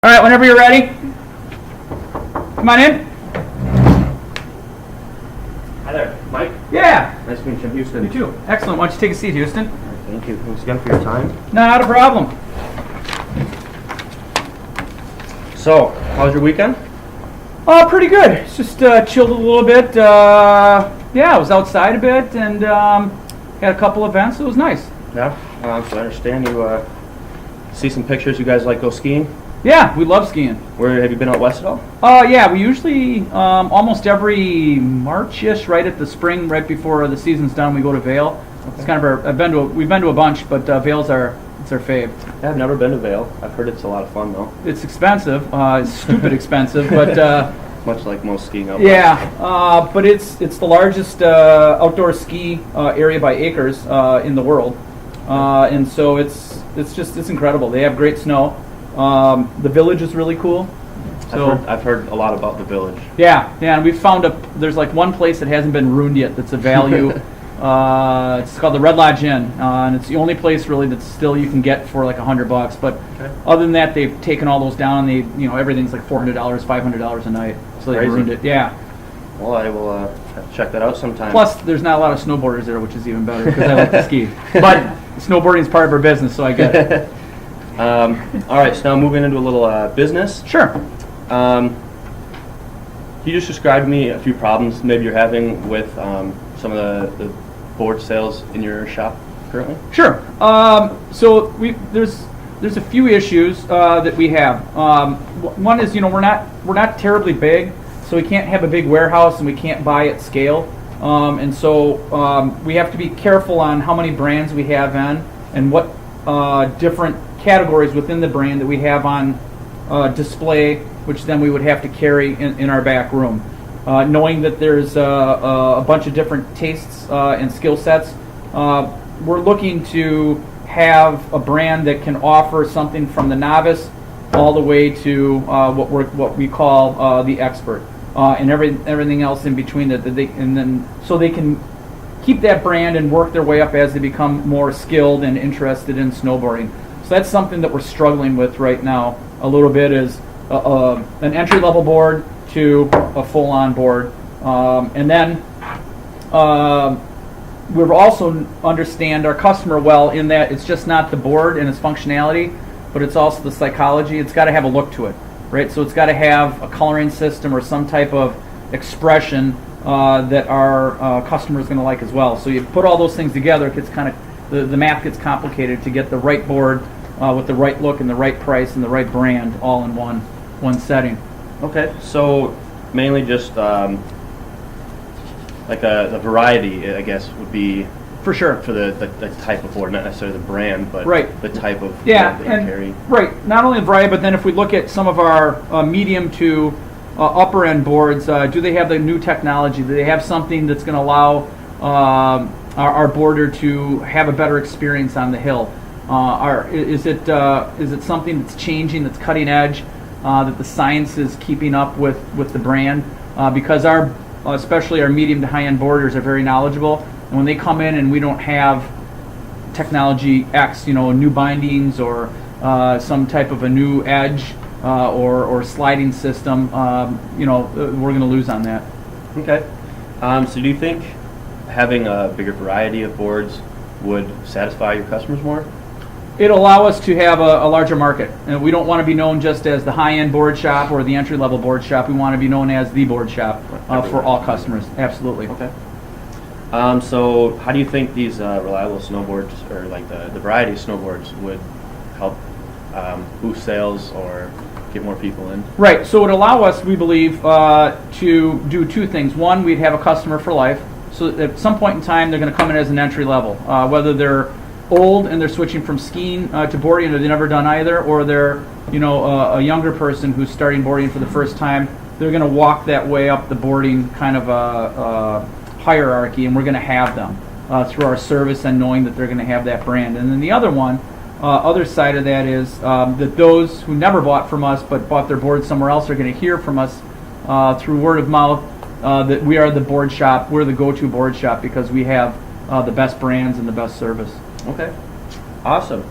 All right, whenever you're ready, come on in. Hi there, Mike. Yeah, Nice to meet you, I'm Houston. you too. Excellent. Why don't you take a seat, Houston? Thank you. Thanks again for your time. Not a problem. So, how was your weekend? Pretty good. It's just chilled a little bit. Yeah, I was outside a bit and had a couple events. It was nice. Yeah. So I understand you see some pictures. You guys like go skiing. Yeah, we love skiing. Where have you been out west at all? Yeah, we usually almost every March-ish, right at the spring, right before the season's done, we go to Vail. Okay. It's kind of we've been to a bunch, but Vail's our fave. Yeah, I've never been to Vail. I've heard it's a lot of fun though. It's expensive. It's stupid expensive, but. Much like most skiing out Yeah, west. but it's the largest outdoor ski area by acres in the world, and so it's incredible. They have great snow. The village is really cool. So I've heard a lot about the village. yeah, and we found there's like one place that hasn't been ruined yet. That's a value. It's called the Red Lodge Inn, and it's the only place really that still you can get for like $100. But Okay. other than that, they've taken all those down. Everything's like $400, $500 a night. So they Crazy. ruined it. Yeah. Well, I will have to check that out sometime. Plus, there's not a lot of snowboarders there, which is even better because I like to ski. But snowboarding is part of our business, so I get it. All right, so now moving into a little business. Sure. Can you just describe to me a few problems maybe you're having with some of the board sales in your shop currently? Sure. So there's a few issues that we have. One is we're not terribly big, so we can't have a big warehouse and we can't buy at scale. And so we have to be careful on how many brands we have in and what different categories within the brand that we have on display, which then we would have to carry in our back room. Knowing that there's a bunch of different tastes and skill sets, we're looking to have a brand that can offer something from the novice all the way to what we call the expert, and everything else in between so they can keep that brand and work their way up as they become more skilled and interested in snowboarding. So that's something that we're struggling with right now a little bit, is an entry-level board to a full-on board. And then we also understand our customer well in that it's just not the board and its functionality, but it's also the psychology. It's got to have a look to it, right? So it's got to have a coloring system or some type of expression that our customer is going to like as well. So you put all those things together, it gets kind of the math gets complicated to get the right board with the right look and the right price and the right brand all in one setting. Okay, so mainly just like the variety, I guess, would be For sure. for the type of board, not necessarily the brand, but Right. the type of Yeah, board that you carry. right. Not only the variety, but then if we look at some of our medium to upper end boards, do they have the new technology? Do they have something that's going to allow our boarder to have a better experience on the hill? Is it something that's changing, that's cutting edge, that the science is keeping up with the brand? Because especially our medium to high end boarders are very knowledgeable, and when they come in and we don't have technology X, new bindings or some type of a new edge or sliding system, we're going to lose on that. Okay. So do you think having a bigger variety of boards would satisfy your customers more? It'll allow us to have a larger market. And we don't want to be known just as the high-end board shop or the entry-level board shop. We want to be known as the board shop for all customers. Absolutely. Okay. So how do you think these reliable snowboards, or like the variety of snowboards, would help boost sales or get more people in? Right. So it would allow us, we believe, to do two things. One, we'd have a customer for life. So at some point in time, they're going to come in as an entry level, whether they're old and they're switching from skiing to boarding, or they've never done either, or they're a younger person who's starting boarding for the first time. They're going to walk that way up the boarding kind of hierarchy, and we're going to have them through our service and knowing that they're going to have that brand. And then the other side of that is that those who never bought from us but bought their board somewhere else are going to hear from us through word of mouth that we are the board shop, we're the go-to board shop because we have the best brands and the best service. Okay. Awesome.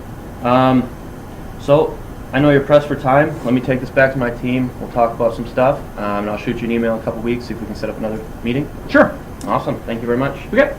So I know you're pressed for time. Let me take this back to my team. We'll talk about some stuff, and I'll shoot you an email in a couple weeks, see if we can set up another meeting. Sure. Awesome. Thank you very much. Okay.